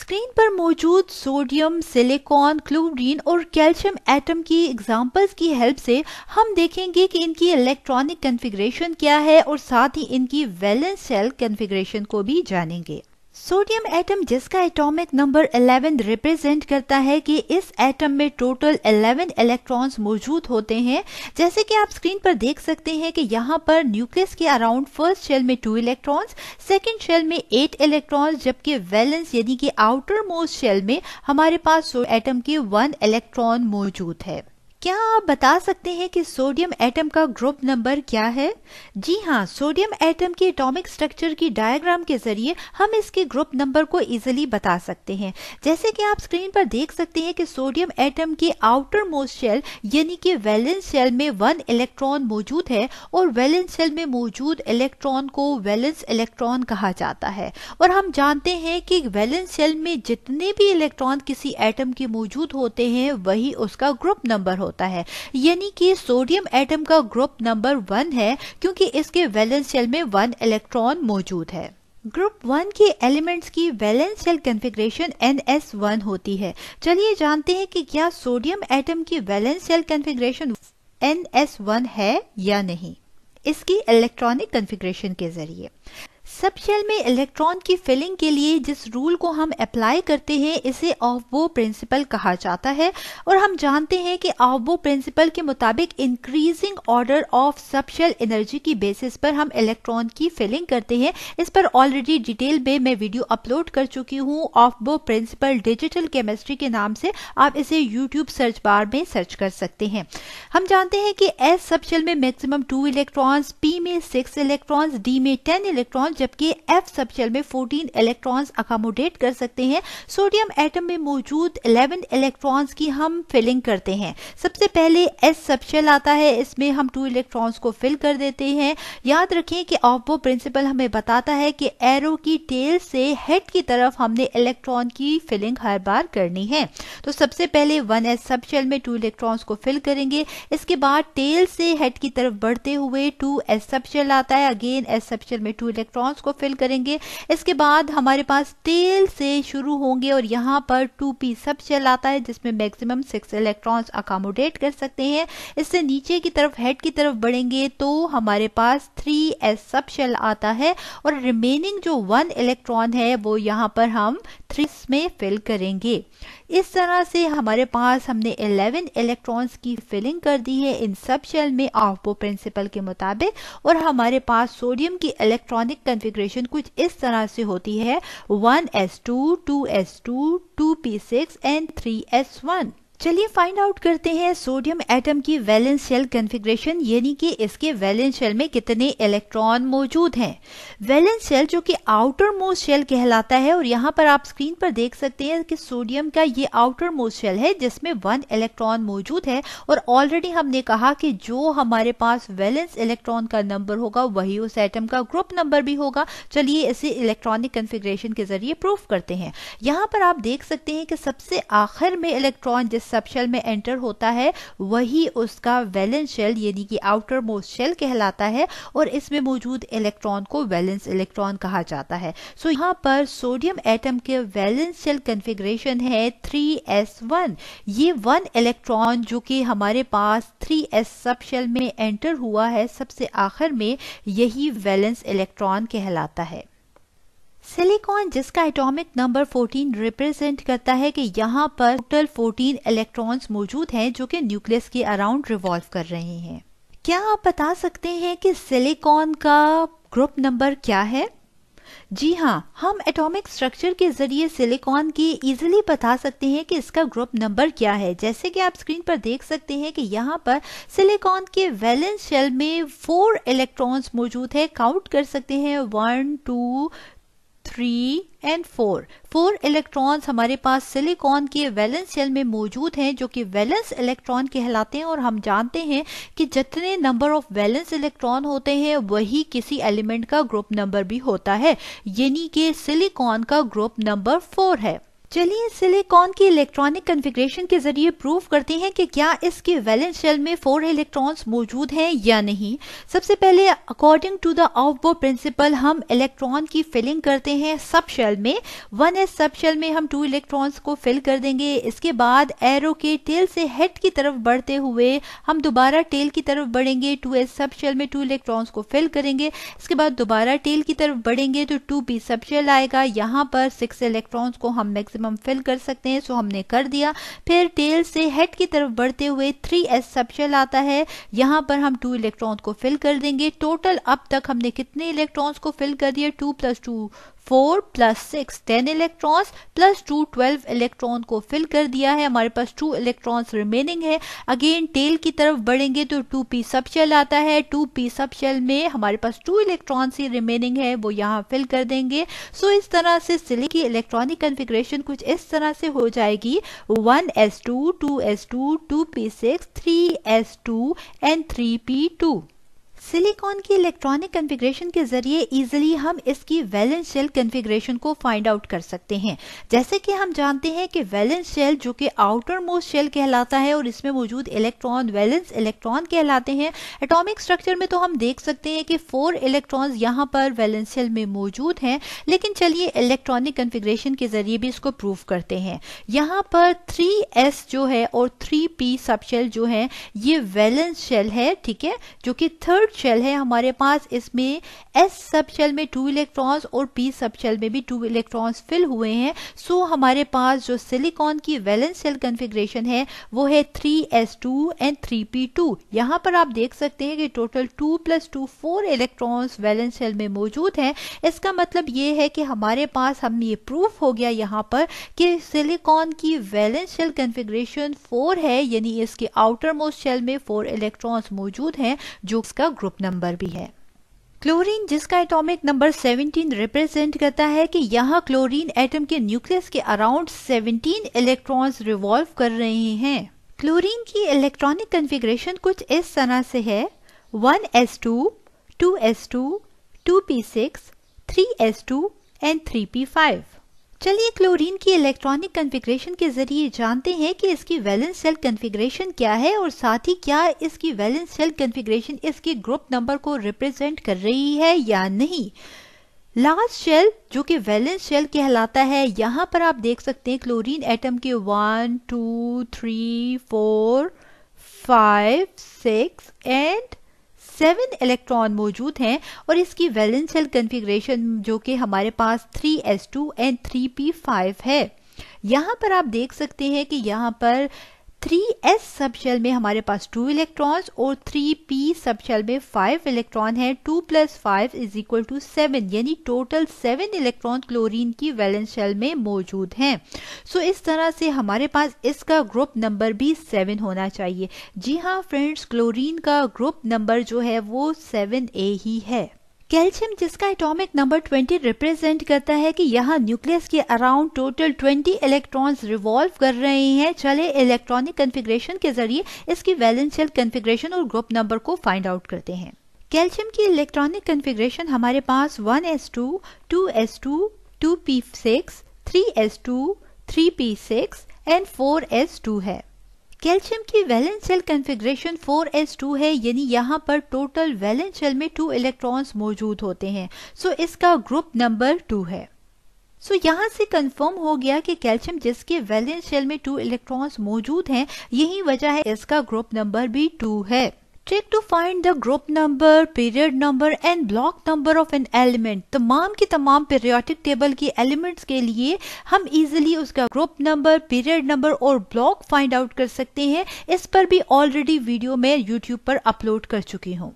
Screen पर मौजूद sodium, silicon, chlorine और कैल्शियम एटम की एग्जांपल्स की हेल्प से हम देखेंगे कि इनकी इलेक्ट्रॉनिक कॉन्फ़िगरेशन क्या है और साथ ही इनकी वैलेंस शेल कॉन्फ़िगरेशन को भी जानेंगे। सोडियम एटम जिसका एटॉमिक नंबर 11 रिप्रेजेंट करता है कि इस एटम में टोटल 11 इलेक्ट्रॉन्स मौजूद होते हैं। जैसे कि आप स्क्रीन पर देख सकते हैं कि यहाँ पर न्यूक्लियस के अराउंड फर्स्ट शेल में 2 इलेक्ट्रॉन्स, सेकंड शेल में 8 इलेक्ट्रॉन्स, जबकि वैलेंस यानी कि आउटर मोस्ट शेल में हमारे पास एटम के 1 इलेक्ट्रॉन मौजूद है। क्या आप बता सकते हैं कि सोडियम एटम का ग्रुप नंबर क्या है? जी हाँ, सोडियम एटम की एटॉमिक स्ट्रक्चर की डायग्राम के जरिए हम इसके ग्रुप नंबर को इजीली बता सकते हैं। जैसे कि आप स्क्रीन पर देख सकते हैं कि सोडियम एटम के आउटर मोस्ट शेल यानी कि वैलेंस शेल में 1 इलेक्ट्रॉन मौजूद है और वैलेंस शेल में मौजूद इलेक्ट्रॉन को वैलेंस इलेक्ट्रॉन कहा जाता है। और हम जानते हैं कि वैलेंस शेल में जितने भी इलेक्ट्रॉन किसी एटम के मौजूद होते हैं वही उसका ग्रुप नंबर होता है, यानी कि सोडियम एटम का ग्रुप नंबर 1 है क्योंकि इसके वैलेंस शेल में 1 इलेक्ट्रॉन मौजूद है। ग्रुप 1 के एलिमेंट्स की वैलेंस शेल कॉन्फ़िगरेशन NS1 होती है। चलिए जानते हैं कि क्या सोडियम एटम की वैलेंस शेल कॉन्फ़िगरेशन NS1 है या नहीं, इसकी इलेक्ट्रॉनिक कॉन्फ़िगरेशन के जरिए। सब शेल में इलेक्ट्रॉन की फिलिंग के लिए जिस रूल को हम अप्लाई करते हैं इसे ऑफ-बो प्रिंसिपल कहा जाता है और हम जानते हैं कि ऑफ-बो प्रिंसिपल के मुताबिक increasing order of sub shell energy की बेसिस पर हम इलेक्ट्रॉन की फिलिंग करते हैं। इस पर ऑलरेडी डिटेल में मैं वीडियो अपलोड कर चुकी हूँ, ऑफ-बो प्रिंसिपल डिजिटल केमिस्ट्री के नाम से। आप इसे यूट्यूब सर्च बार में सर्च कर सकते हैं। हम जानते हैं कि एस सब शेल में मैक्सिमम 2 इलेक्ट्रॉन्स, पी में 6 इलेक्ट्रॉन्स, डी में 10 इलेक्ट्रॉन्स, जबकि एफ सब शेल में 14 इलेक्ट्रॉन्स अकोमोडेट कर सकते हैं। सोडियम एटम में मौजूद 11 इलेक्ट्रॉन्स की हम फिलिंग करते हैं। सबसे पहले एस सब शेल आता है, इसमें हम 2 इलेक्ट्रॉन्स को फिल कर देते हैं। याद रखें कि ऑफ-बो प्रिंसिपल हमें बताता है कि एरो की टेल से हेड की तरफ हमने इलेक्ट्रॉन की फिलिंग हर बार करनी है। तो सबसे पहले 1s सब शेल में 2 इलेक्ट्रॉन्स को फिल करेंगे। इसके बाद टेल से हेड की तरफ बढ़ते हुए 2s सब शेल आता है, अगेन एस सब शेल में 2 इलेक्ट्रॉन्स को फिल करेंगे। इसके बाद हमारे पास टेल से शुरू होंगे और यहाँ पर 2p सब शेल आता है जिसमें मैक्सिमम 6 इलेक्ट्रॉन्स अकोमोडेट कर सकते हैं। इससे नीचे की तरफ हेड की तरफ बढ़ेंगे तो हमारे पास 3s सब शेल आता है और रिमेनिंग जो 1 इलेक्ट्रॉन है वो यहाँ पर हम 3 में फिल करेंगे। इस तरह से हमारे पास हमने 11 इलेक्ट्रॉन्स की फिलिंग कर दी है इन सब शेल में ऑफ-बो प्रिंसिपल के मुताबिक। और हमारे पास सोडियम की इलेक्ट्रॉनिक कॉन्फ़िगरेशन कुछ इस तरह से होती है 1s2, 2s2, 2p6 and 3s1। चलिए फाइंड आउट करते हैं सोडियम एटम की वैलेंस शेल कॉन्फ़िगरेशन, यानी कि इसके वैलेंस शेल में कितने इलेक्ट्रॉन मौजूद हैं। वैलेंस शेल जो कि आउटर मोस्ट शेल कहलाता है और यहाँ पर आप स्क्रीन पर देख सकते हैं कि सोडियम का ये आउटर मोस्ट शेल है जिसमें 1 इलेक्ट्रॉन मौजूद है। और ऑलरेडी हमने कहा कि जो हमारे पास वैलेंस इलेक्ट्रॉन का नंबर होगा वही उस एटम का ग्रुप नंबर भी होगा। चलिए इसे इलेक्ट्रॉनिक कॉन्फ़िगरेशन के जरिए प्रूफ करते हैं। यहाँ पर आप देख सकते हैं कि सबसे आखिर में इलेक्ट्रॉन जिस सब शेल में एंटर होता है वही उसका वैलेंस शेल यानी कि आउटर मोस्ट शेल कहलाता है और इसमें मौजूद इलेक्ट्रॉन को वैलेंस इलेक्ट्रॉन कहा जाता है। सो यहाँ पर सोडियम एटम के वैलेंस शेल कॉन्फ़िगरेशन है 3s1। ये 1 इलेक्ट्रॉन जो कि हमारे पास 3s सब शेल में एंटर हुआ है सबसे आखिर में, यही वैलेंस इलेक्ट्रॉन कहलाता है। सिलिकॉन जिसका एटॉमिक नंबर 14 रिप्रेजेंट करता है कि यहाँ पर टोटल 14 इलेक्ट्रॉन्स मौजूद हैं जो कि न्यूक्लियस के अराउंड रिवॉल्व कर रहे हैं। क्या आप बता सकते हैं कि सिलिकॉन का ग्रुप नंबर क्या है? जी हाँ, हम एटॉमिक स्ट्रक्चर के जरिए सिलिकॉन की इजीली बता सकते हैं कि इसका ग्रुप नंबर क्या है। जैसे कि आप स्क्रीन पर देख सकते हैं कि यहाँ पर सिलिकॉन के वैलेंस शेल में 4 इलेक्ट्रॉन्स मौजूद है। काउंट कर सकते हैं 1, 2, 3 एंड 4 इलेक्ट्रॉन्स हमारे पास सिलिकॉन के वैलेंस शेल में मौजूद हैं जो कि वैलेंस इलेक्ट्रॉन कहलाते हैं। और हम जानते हैं कि जितने नंबर ऑफ वैलेंस इलेक्ट्रॉन होते हैं वही किसी एलिमेंट का ग्रुप नंबर भी होता है, यानी कि सिलिकॉन का ग्रुप नंबर 4 है। चलिए सिलिकॉन की इलेक्ट्रॉनिक कॉन्फ़िगरेशन के जरिए प्रूव करते हैं कि क्या इसके वैलेंस शेल में 4 इलेक्ट्रॉन्स मौजूद हैं या नहीं। सबसे पहले अकॉर्डिंग टू द आउटबो प्रिंसिपल हम इलेक्ट्रॉन की फिलिंग करते हैं सब शेल में। 1s सब शेल में हम 2 इलेक्ट्रॉन्स को फिल कर देंगे। इसके बाद एरो के टेल से हेड की तरफ बढ़ते हुए हम दोबारा टेल की तरफ बढ़ेंगे। 2s सब शेल में 2 इलेक्ट्रॉन्स को फिल करेंगे। इसके बाद दोबारा टेल की तरफ बढ़ेंगे तो 2p सब शेल आएगा। यहाँ पर 6 इलेक्ट्रॉन्स को हम मैक्सिमम फिल कर सकते हैं, सो हमने कर दिया। फिर टेल से हेड की तरफ बढ़ते हुए 3s सब शेल आता है। यहाँ पर हम 2 इलेक्ट्रॉन्स को फिल कर देंगे। टोटल अब तक हमने कितने इलेक्ट्रॉन्स को फिल कर दिया? 2 + 2 4 + 6 10 इलेक्ट्रॉन्स प्लस 2 12 इलेक्ट्रॉन को फिल कर दिया है। हमारे पास 2 इलेक्ट्रॉन्स रिमेनिंग है। अगेन टेल की तरफ बढ़ेंगे तो 2p सब शेल आता है। 2p सब शेल में हमारे पास 2 इलेक्ट्रॉन्स ही रिमेनिंग है, वो यहाँ फिल कर देंगे। सो इस तरह से सिलिकॉन की इलेक्ट्रॉनिक कॉन्फ़िगरेशन कुछ इस तरह से हो जाएगी 1s2 2s2 2p6 3s2 and 3p2। Silicon की इलेक्ट्रॉनिक कॉन्फ़िगरेशन के जरिए इजीली हम इसकी वैलेंस शेल कॉन्फ़िगरेशन को फाइंड आउट कर सकते हैं। जैसे कि हम जानते हैं कि वैलेंस शेल जो कि आउटर मोस्ट शेल कहलाता है और इसमें मौजूद इलेक्ट्रॉन वैलेंस इलेक्ट्रॉन कहलाते हैं। एटॉमिक स्ट्रक्चर में तो हम देख सकते हैं कि 4 इलेक्ट्रॉन्स यहाँ पर वैलेंस शेल में मौजूद हैं, लेकिन चलिए इलेक्ट्रॉनिक कॉन्फ़िगरेशन के जरिए भी इसको प्रूव करते हैं। यहाँ पर 3s जो है और 3p सब शेल जो है ये वैलेंस शेल है, ठीक है, जो कि थर्ड शेल है हमारे पास। इसमें s सब शेल में 2 इलेक्ट्रॉन्स और p सब शेल में भी 2 इलेक्ट्रॉन्स फिल हुए हैं। सो हमारे पास जो सिलिकॉन की वैलेंस शेल कॉन्फ़िगरेशन है वो है 3s2 एंड 3p2। यहाँ पर आप देख सकते हैं कि टोटल 2 + 2 4 इलेक्ट्रॉन्स वैलेंस शेल में मौजूद हैं। इसका मतलब ये है कि हमारे पास हम ये प्रूफ हो गया यहाँ पर कि सिलिकॉन की वैलेंस शेल कॉन्फ़िगरेशन 4 है, यानी इसके आउटर मोस्ट शेल में 4 इलेक्ट्रॉन्स मौजूद हैं जो इसका ग्रुप नंबर भी है। क्लोरीन जिसका एटॉमिक नंबर 17 रिप्रेजेंट करता है कि यहाँ क्लोरीन एटम के न्यूक्लियस के अराउंड 17 इलेक्ट्रॉन्स रिवॉल्व कर रहे हैं। क्लोरीन की इलेक्ट्रॉनिक कॉन्फ़िगरेशन कुछ इस तरह से है 1s2 2s2 2p6 3s2 and 3p5। चलिए क्लोरीन की इलेक्ट्रॉनिक कॉन्फ़िगरेशन के जरिए जानते हैं कि इसकी वैलेंस शेल कॉन्फ़िगरेशन क्या है और साथ ही क्या इसकी वैलेंस शेल कॉन्फ़िगरेशन इसके ग्रुप नंबर को रिप्रेजेंट कर रही है या नहीं। लास्ट शेल जो कि वैलेंस शेल कहलाता है, यहाँ पर आप देख सकते हैं क्लोरीन एटम के 1 2 3 4 5 6 एंड 7 इलेक्ट्रॉन मौजूद हैं और इसकी वैलेंस शेल कॉन्फ़िगरेशन जो कि हमारे पास 3s2 एंड 3p5 है। यहाँ पर आप देख सकते हैं कि यहाँ पर 3s सब शेल में हमारे पास 2 इलेक्ट्रॉन्स और 3p सब शेल में 5 इलेक्ट्रॉन है। 2 + 5 = 7, यानी टोटल 7 इलेक्ट्रॉन क्लोरीन की वैलेंस शेल में मौजूद हैं। सो इस तरह से हमारे पास इसका ग्रुप नंबर भी 7 होना चाहिए। जी हाँ फ्रेंड्स, क्लोरीन का ग्रुप नंबर जो है वो 7a ही है। कैल्शियम जिसका एटॉमिक नंबर 20 रिप्रेजेंट करता है कि यहाँ न्यूक्लियस के अराउंड टोटल 20 इलेक्ट्रॉन्स रिवॉल्व कर रहे हैं। चले इलेक्ट्रॉनिक कॉन्फ़िगरेशन के जरिए इसकी वैलेंस शेल कॉन्फ़िगरेशन और ग्रुप नंबर को फाइंड आउट करते हैं। कैल्शियम की इलेक्ट्रॉनिक कॉन्फ़िगरेशन हमारे पास 1s2 2s2 2p6 3s2 3p6 and 4s2 है। कैल्शियम की वैलेंस शेल कॉन्फ़िगरेशन 4s2 है, यानी यहाँ पर टोटल वैलेंस शेल में 2 इलेक्ट्रॉन्स मौजूद होते हैं। सो इसका ग्रुप नंबर 2 है। सो यहाँ से कंफर्म हो गया कि कैल्शियम जिसके वैलेंस शेल में 2 इलेक्ट्रॉन्स मौजूद हैं, यही वजह है इसका ग्रुप नंबर भी 2 है। Trick to find the group number, period number and block number of an element. तमाम की तमाम पीरियोडिक टेबल के एलिमेंट्स के लिए हम इजीली उसका ग्रुप नंबर, पीरियड नंबर और ब्लॉक फाइंड आउट कर सकते हैं। इस पर भी ऑलरेडी वीडियो मैं यूट्यूब पर अपलोड कर चुकी हूँ।